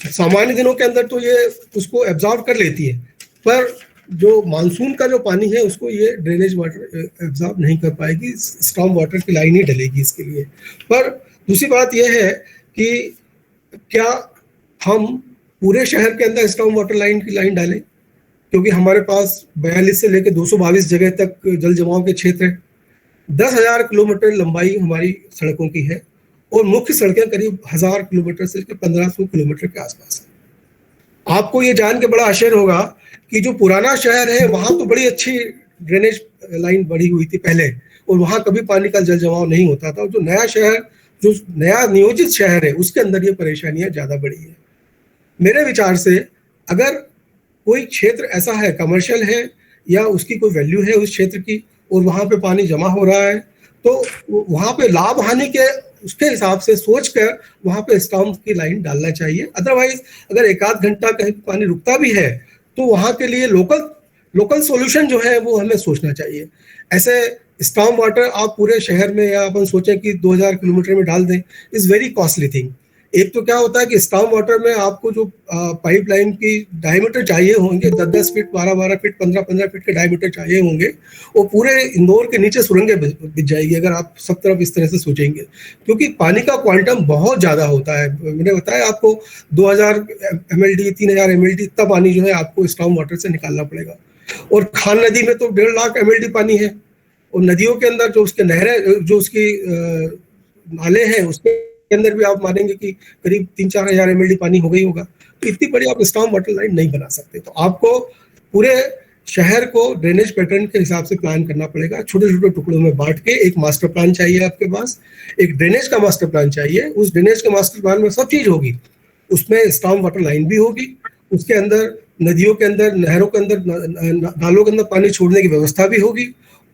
सामान्य दिनों के अंदर तो ये उसको एब्जॉर्ब कर लेती है, पर जो मानसून का जो पानी है उसको ये ड्रेनेज वाटर एब्जॉर्ब नहीं कर पाएगी, स्टॉर्म वाटर की लाइन ही डलेगी इसके लिए। पर दूसरी बात यह है कि क्या हम पूरे शहर के अंदर स्टॉर्म वाटर लाइन की लाइन डालें, क्योंकि हमारे पास 42 से लेकर 222 जगह तक जल जमाव के क्षेत्र है। 10,000 किलोमीटर लंबाई हमारी सड़कों की है और मुख्य सड़कें करीब 1000 किलोमीटर से लेकर 1500 किलोमीटर के आसपास है। आपको ये जान के बड़ा आश्चर्य होगा कि जो पुराना शहर है वहां तो बड़ी अच्छी ड्रेनेज लाइन बढ़ी हुई थी पहले, और वहां कभी पानी का जल जमाव नहीं होता था। जो नया शहर, जो नया नियोजित शहर है, उसके अंदर ये परेशानियां ज्यादा बढ़ी है। मेरे विचार से अगर कोई क्षेत्र ऐसा है, कमर्शियल है या उसकी कोई वैल्यू है उस क्षेत्र की, और वहां पे पानी जमा हो रहा है, तो वहां पे लाभ हानि के उसके हिसाब से सोचकर वहां पे स्टॉर्म की लाइन डालना चाहिए। अदरवाइज अगर 1-8 घंटा कहीं पानी रुकता भी है तो वहां के लिए लोकल सॉल्यूशन जो है वो हमें सोचना चाहिए। ऐसे स्टॉर्म वाटर आप पूरे शहर में या अपन सोचें कि 2000 किलोमीटर में डाल दें, इज वेरी कॉस्टली थिंग। एक तो क्या होता है कि स्टॉर्म वाटर में आपको जो पाइपलाइन की डायमीटर चाहिए होंगे 10-10 फीट, 12-12 फीट, 15-15 फीट के डायमीटर चाहिए होंगे, और पूरे इंदौर के नीचे सुरंगें बिछ जाएगी अगर आप सब तरफ इस तरह से सोचेंगे, क्योंकि पानी का क्वांटम बहुत ज्यादा होता है। मैंने बताया आपको 2000 mld, 3000 mld इतना पानी जो है आपको स्टॉर्म वाटर से निकालना पड़ेगा। और खान नदी में तो 1.5 लाख mld पानी है, और नदियों के अंदर जो उसके नहरें, जो उसकी नाले हैं, उसके अंदर भी आप मानेंगे कि करीब 3-4 हजार mld पानी हो गई होगा। इतनी बड़ी आप स्टॉर्म वाटर लाइन नहीं बना सकते। तो आपको पूरे शहर को ड्रेनेज पैटर्न के हिसाब से प्लान करना पड़ेगा। छोटे छोटे टुकड़ों में बांट के एक मास्टर प्लान चाहिए आपके पास, एक ड्रेनेज का मास्टर प्लान चाहिए। उस ड्रेनेज के मास्टर प्लान में सब चीज होगी, उसमें स्टॉर्म वाटर लाइन भी होगी, उसके अंदर नदियों के अंदर, नहरों के अंदर, नालों के अंदर पानी छोड़ने की व्यवस्था भी होगी,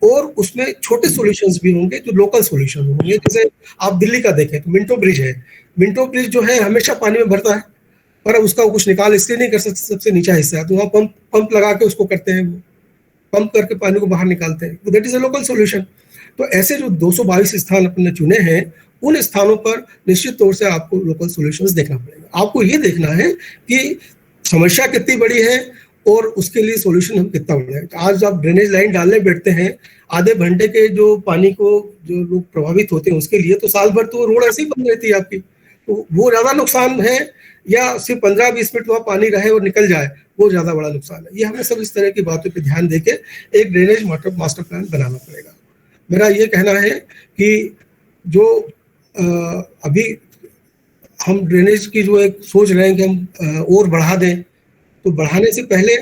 और उसमें छोटे सॉल्यूशंस भी होंगे जो लोकल सॉल्यूशन होंगे। जैसे आप दिल्ली का देखें तो मिंटो ब्रिज है, मिंटो ब्रिज जो है हमेशा पानी में भरता है, पर उसका कुछ निकाल इसलिए नहीं कर सकते, सबसे नीचा हिस्सा है, तो वहाँ पंप लगा के उसको करते हैं, पंप करके पानी को बाहर निकालते हैं, that is a local solution. तो ऐसे जो 222 स्थान अपने चुने हैं, उन स्थानों पर निश्चित तौर से आपको लोकल सॉल्यूशंस देखना पड़ेगा। आपको ये देखना है कि समस्या कितनी बड़ी है और उसके लिए सॉल्यूशन हम कितना बड़ा है। आज आप ड्रेनेज लाइन डालने बैठते हैं, आधे घंटे के जो पानी को जो लोग प्रभावित होते हैं उसके लिए तो साल भर तो रोड ऐसे ही बंद रहती है आपकी, तो वो ज्यादा नुकसान है, या सिर्फ 15-20 मिनट वहाँ पानी रहे और निकल जाए, वो ज्यादा बड़ा नुकसान है। ये हमें सब इस तरह की बातों पे ध्यान देके एक ड्रेनेज मास्टर प्लान बनाना पड़ेगा। मेरा ये कहना है कि जो अभी हम ड्रेनेज की जो एक सोच रहे हैं कि हम और बढ़ा दें, तो बढ़ाने से पहले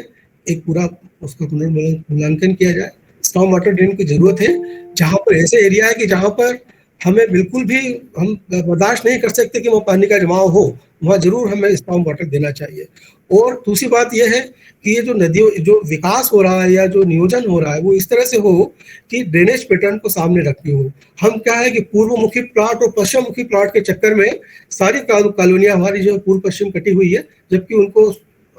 एक पूरा उसका पुनर्मूल्यांकन किया जाए। स्टॉर्म वाटर ड्रेन की जरूरत है, जहाँ पर ऐसे एरिया है कि जहाँ पर हमें बिल्कुल भी हम बर्दाश्त नहीं कर सकते कि वहाँ पानी का जमाव हो, वहाँ जरूर हमें स्टॉर्म वाटर देना चाहिए। और दूसरी बात यह है कि ये जो नदियों जो विकास हो रहा है या जो नियोजन हो रहा है वो इस तरह से हो कि ड्रेनेज पैटर्न को सामने रखते हो। हम क्या है कि पूर्वमुखी प्लाट और पश्चिममुखी प्लाट के चक्कर में सारी कॉलोनियां हमारी जो पूर्व पश्चिम कटी हुई है, जबकि उनको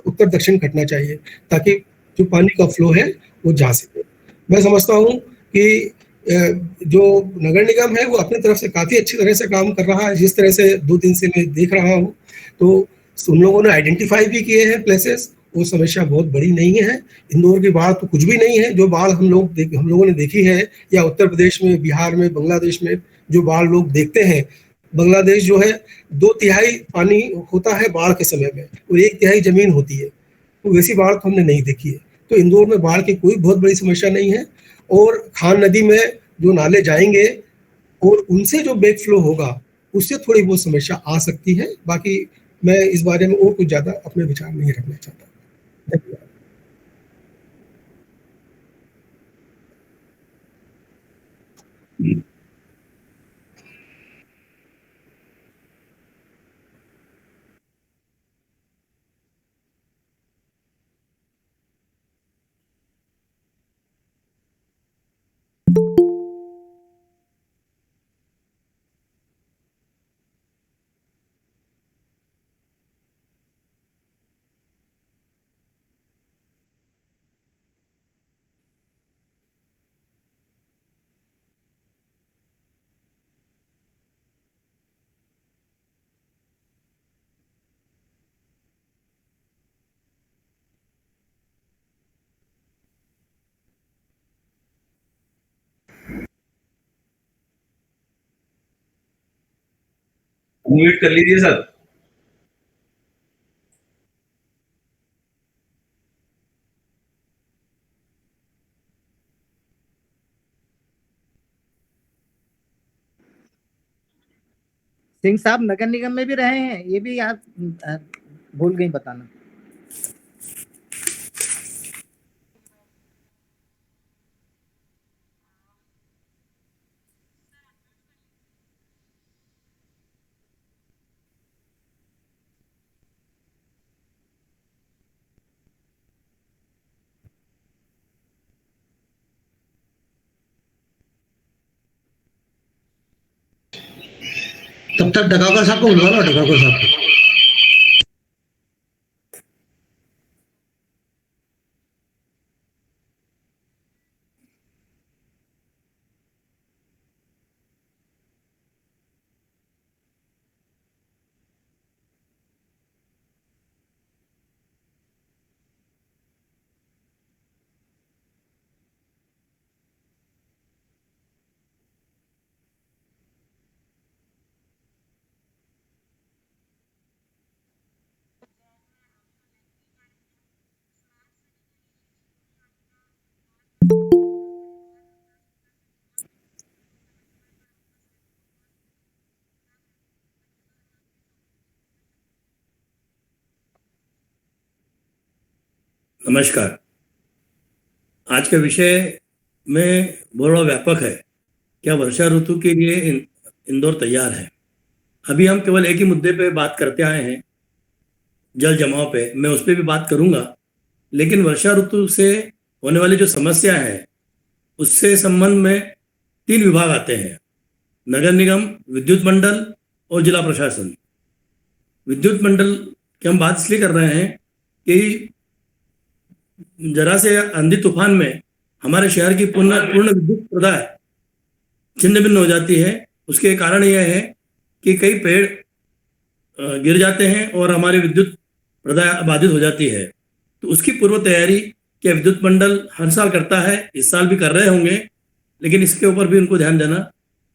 उत्तर दक्षिण कटना चाहिए ताकि जो पानी का फ्लो है वो जा सके। मैं समझता हूँ कि जो नगर निगम है वो अपनी तरफ से काफी अच्छी तरह से काम कर रहा है। जिस तरह से 2 दिन से मैं देख रहा हूँ, तो उन लोगों ने आइडेंटिफाई भी किए हैं प्लेसेस, वो समस्या बहुत बड़ी नहीं है। इंदौर की बाढ़ तो कुछ भी नहीं है, जो बाढ़ हम लोगों ने देखी है, या उत्तर प्रदेश में, बिहार में, बांग्लादेश में जो बाढ़ लोग देखते हैं। बांग्लादेश जो है 2/3 पानी होता है बाढ़ के समय में और 1/3 जमीन होती है, तो वैसी बाढ़ तो हमने नहीं देखी है। तो इंदौर में बाढ़ की कोई बहुत बड़ी समस्या नहीं है। और खान नदी में जो नाले जाएंगे और उनसे जो बैक फ्लो होगा उससे थोड़ी बहुत समस्या आ सकती है। बाकी मैं इस बारे में और कुछ ज्यादा अपने विचार नहीं रखना चाहता। धन्यवाद। म्यूट कर लीजिए सर। सिंह साहब नगर निगम में भी रहे हैं, ये भी आप भूल गई बताना। तब तक डकाकर साहब को बुलवा लो, डकाकर साहब को। नमस्कार। आज का विषय में बड़ा व्यापक है। क्या वर्षा ऋतु के लिए इंदौर तैयार है? अभी हम केवल एक ही मुद्दे पे बात करते आए हैं, जल जमाव पे। मैं उस पर भी बात करूंगा, लेकिन वर्षा ऋतु से होने वाली जो समस्या है उससे संबंध में 3 विभाग आते हैं: नगर निगम, विद्युत मंडल और जिला प्रशासन। विद्युत मंडल की हम बात इसलिए कर रहे हैं कि जरा से आंधी तूफान में हमारे शहर की पूर्ण विद्युत प्रदाय छिन्न भिन्न हो जाती है। उसके कारण यह है कि कई पेड़ गिर जाते हैं और हमारी विद्युत प्रदाय बाधित हो जाती है। तो उसकी पूर्व तैयारी क्या विद्युत मंडल हर साल करता है, इस साल भी कर रहे होंगे, लेकिन इसके ऊपर भी उनको ध्यान देना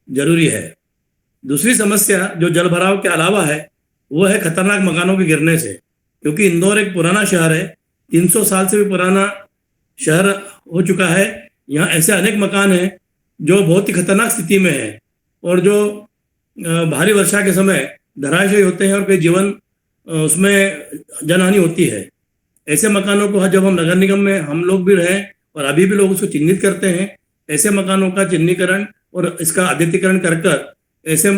जरूरी है। दूसरी समस्या जो जल भराव के अलावा है वो है खतरनाक मकानों के गिरने से, क्योंकि इंदौर एक पुराना शहर है, 300 साल से भी पुराना शहर हो चुका है। यहाँ ऐसे अनेक मकान हैं जो बहुत ही खतरनाक स्थिति में हैं और जो भारी वर्षा के समय धराशायी होते हैं और कई जीवन उसमें जनहानि होती है। ऐसे मकानों को जब हम नगर निगम में हम लोग भी रहे और अभी भी लोग उसको चिन्हित करते हैं, ऐसे मकानों का चिन्हीकरण और इसका आद्यतीकरण कर ऐसे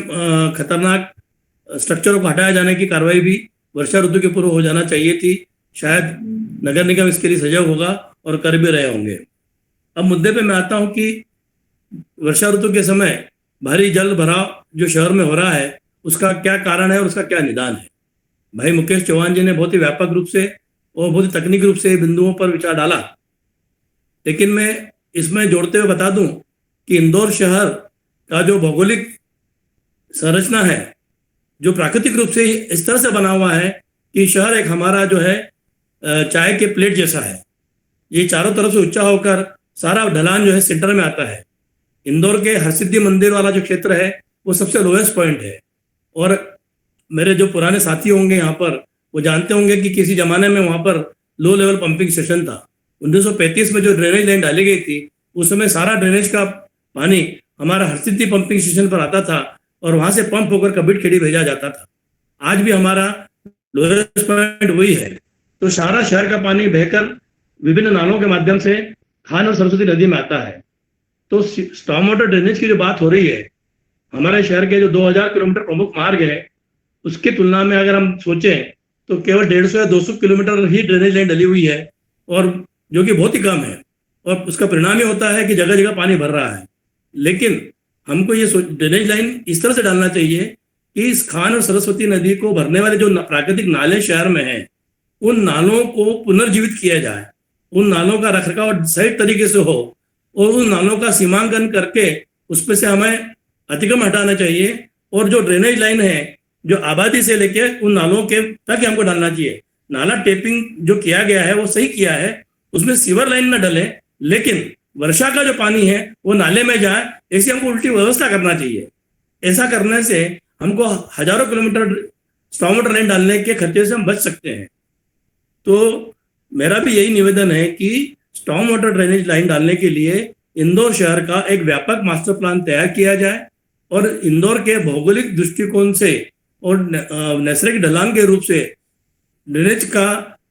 खतरनाक स्ट्रक्चरों को हटाया जाने की कार्रवाई भी वर्षा ऋतु के पूर्व हो जाना चाहिए थी। शायद नगर निगम इसके लिए सजग होगा और कर भी रहे होंगे। अब मुद्दे पे मैं आता हूं कि वर्षा ऋतु के समय भारी जल भराव जो शहर में हो रहा है उसका क्या कारण है और उसका क्या निदान है। भाई मुकेश चौहान जी ने बहुत ही व्यापक रूप से और बहुत ही तकनीकी रूप से बिंदुओं पर विचार डाला, लेकिन मैं इसमें जोड़ते हुए बता दूं कि इंदौर शहर का जो भौगोलिक संरचना है, जो प्राकृतिक रूप से इस तरह से बना हुआ है कि शहर एक हमारा जो है चाय के प्लेट जैसा है। ये चारों तरफ से ऊंचा होकर सारा ढलान जो है सेंटर में आता है। इंदौर के हरसिद्धि मंदिर वाला जो क्षेत्र है वो सबसे लोएस्ट पॉइंट है। और मेरे जो पुराने साथी होंगे यहाँ पर वो जानते होंगे कि किसी जमाने में वहाँ पर लो लेवल पंपिंग स्टेशन था। 1935 में जो ड्रेनेज लाइन डाली गई थी उस समय सारा ड्रेनेज का पानी हमारा हरसिद्धि पंपिंग स्टेशन पर आता था और वहां से पंप होकर कबीर खेड़ी भेजा जाता था। आज भी हमारा लोएस्ट पॉइंट वही है। तो सारा शहर का पानी बहकर विभिन्न नालों के माध्यम से खान और सरस्वती नदी में आता है। तो स्टॉर्म वाटर ड्रेनेज की जो बात हो रही है, हमारे शहर के जो 2000 किलोमीटर प्रमुख मार्ग है उसकी तुलना में अगर हम सोचें तो केवल 150 या 200 किलोमीटर ही ड्रेनेज लाइन डली हुई है, और जो कि बहुत ही कम है। और उसका परिणाम ये होता है कि जगह जगह पानी भर रहा है। लेकिन हमको ये ड्रेनेज लाइन इस तरह से डालना चाहिए कि इस खान और सरस्वती नदी को भरने वाले जो प्राकृतिक नाले शहर में हैं उन नालों को पुनर्जीवित किया जाए, उन नालों का रखरखाव सही तरीके से हो और उन नालों का सीमांकन करके उस पर से हमें अतिक्रमण हटाना चाहिए। और जो ड्रेनेज लाइन है जो आबादी से लेके उन नालों के तक हमको डालना चाहिए। नाला टेपिंग जो किया गया है वो सही किया है, उसमें सीवर लाइन न डले, लेकिन वर्षा का जो पानी है वो नाले में जाए, ऐसी हमको उल्टी व्यवस्था करना चाहिए। ऐसा करने से हमको हजारों किलोमीटर स्टॉर्म वाटर लाइन डालने के खर्चे से हम बच सकते हैं। तो मेरा भी यही निवेदन है कि स्टॉर्म वाटर ड्रेनेज लाइन डालने के लिए इंदौर शहर का एक व्यापक मास्टर प्लान तैयार किया जाए और इंदौर के भौगोलिक दृष्टिकोण से और नैसर्गिक ढलान के रूप से ड्रेनेज का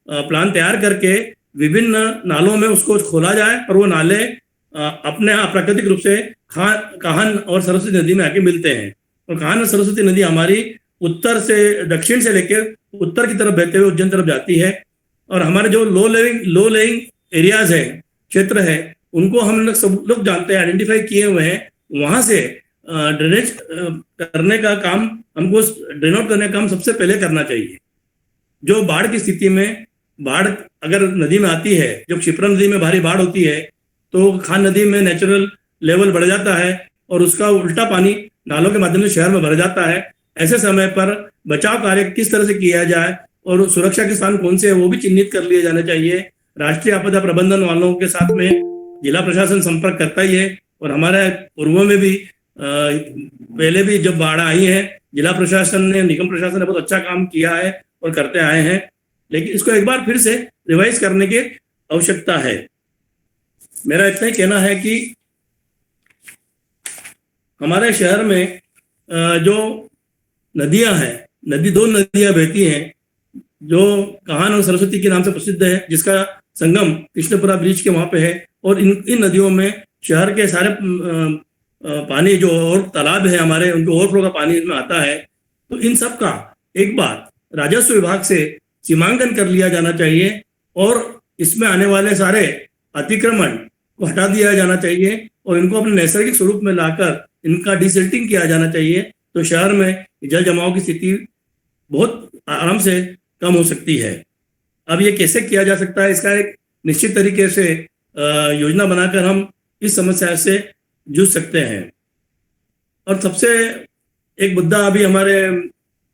प्लान तैयार करके विभिन्न नालों में उसको खोला जाए और वो नाले अपने आप प्राकृतिक रूप से काहन और सरस्वती नदी में आके मिलते हैं। और काहन और सरस्वती नदी हमारी उत्तर से दक्षिण से लेकर उत्तर की तरफ बहते हुए उज्जैन तरफ जाती है। और हमारे जो लो लेइंग एरियाज है, क्षेत्र है, उनको हम लोग सब लोग जानते हैं, आइडेंटिफाई किए हुए हैं। वहां से ड्रेनेज करने का काम हमको ड्रेन आउट करने का काम सबसे पहले करना चाहिए। जो बाढ़ की स्थिति में, बाढ़ अगर नदी में आती है, जब क्षिप्रा नदी में भारी बाढ़ होती है तो खान नदी में नेचुरल लेवल बढ़ जाता है और उसका उल्टा पानी नालों के माध्यम से शहर में भर जाता है। ऐसे समय पर बचाव कार्य किस तरह से किया जाए और सुरक्षा के स्थान कौन से है वो भी चिन्हित कर लिए जाने चाहिए। राष्ट्रीय आपदा प्रबंधन वालों के साथ में जिला प्रशासन संपर्क करता ही है और हमारे पूर्व में भी पहले भी जब बाढ़ आई है जिला प्रशासन ने, निगम प्रशासन ने बहुत अच्छा काम किया है और करते आए हैं। लेकिन इसको एक बार फिर से रिवाइज करने की आवश्यकता है। मेरा इतना ही कहना है कि हमारे शहर में जो नदियां हैं, दो नदियां बहती हैं जो काहन और सरस्वती के नाम से प्रसिद्ध है, जिसका संगम कृष्णपुरा ब्रिज के वहां पे है, और इन नदियों में शहर के सारे पानी जो और तालाब है हमारे, उनको ओवरफ्लो का पानी इसमें आता है। तो इन सब का एक बार राजस्व विभाग से सीमांकन कर लिया जाना चाहिए, और इसमें आने वाले सारे अतिक्रमण को हटा दिया जाना चाहिए, और इनको अपने नैसर्गिक स्वरूप में लाकर इनका डिसिल्टिंग किया जाना चाहिए। तो शहर में जल जमाव की स्थिति बहुत आराम से कम हो सकती है। अब ये कैसे किया जा सकता है, इसका एक निश्चित तरीके से योजना बनाकर हम इस समस्या से जूझ सकते हैं। और सबसे एक मुद्दा अभी हमारे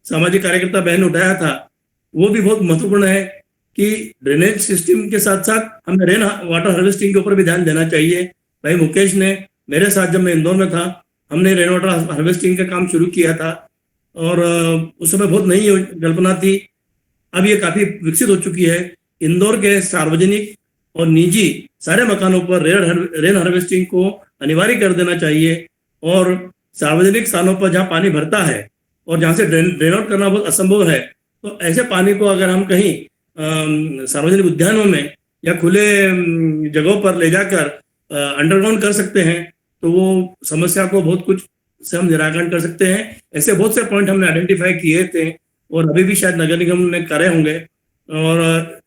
सामाजिक कार्यकर्ता बहन उठाया था, वो भी बहुत महत्वपूर्ण है कि ड्रेनेज सिस्टम के साथ साथ हमें रेन वाटर हार्वेस्टिंग के ऊपर भी ध्यान देना चाहिए। भाई मुकेश ने मेरे साथ, जब मैं इंदौर में था, हमने रेन वाटर हार्वेस्टिंग का काम शुरू किया था, और उस समय बहुत नई कल्पना थी। अब ये काफ़ी विकसित हो चुकी है। इंदौर के सार्वजनिक और निजी सारे मकानों पर रेन हार्वेस्टिंग को अनिवार्य कर देना चाहिए, और सार्वजनिक स्थानों पर जहाँ पानी भरता है और जहाँ से ड्रेन आउट करना बहुत असंभव है, तो ऐसे पानी को अगर हम कहीं सार्वजनिक उद्यानों में या खुले जगहों पर ले जाकर अंडरग्राउंड कर सकते हैं, तो वो समस्या को बहुत कुछ से हम निराकरण कर सकते हैं। ऐसे बहुत से पॉइंट हमने आइडेंटिफाई किए थे, और अभी भी शायद नगर निगम ने करे होंगे। और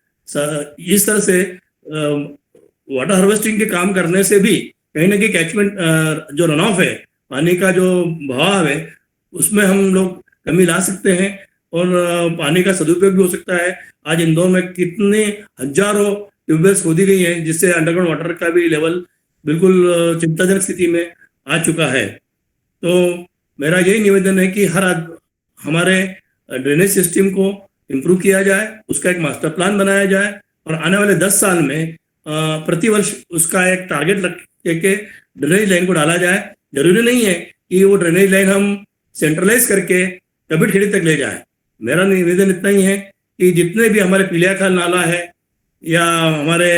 इस तरह से वाटर हार्वेस्टिंग के काम करने से भी कहीं ना कहीं कैचमेंट जो रन ऑफ है, पानी का जो बहाव है, उसमें हम लोग कमी ला सकते हैं, और पानी का सदुपयोग भी हो सकता है। आज इंदौर में कितने हजारों ट्यूबवेल्स खोदी गई हैं, जिससे अंडरग्राउंड वाटर का भी लेवल बिल्कुल चिंताजनक स्थिति में आ चुका है। तो मेरा यही निवेदन है कि हमारे ड्रेनेज सिस्टम को इम्प्रूव किया जाए, उसका एक मास्टर प्लान बनाया जाए, और आने वाले 10 साल में प्रतिवर्ष उसका एक टारगेट रख के ड्रेनेज लाइन को डाला जाए। जरूरी नहीं है कि वो ड्रेनेज लाइन हम सेंट्रलाइज करके कबीर खेड़ी तक ले जाए। मेरा निवेदन इतना ही है कि जितने भी हमारे पीलियाखाल नाला है या हमारे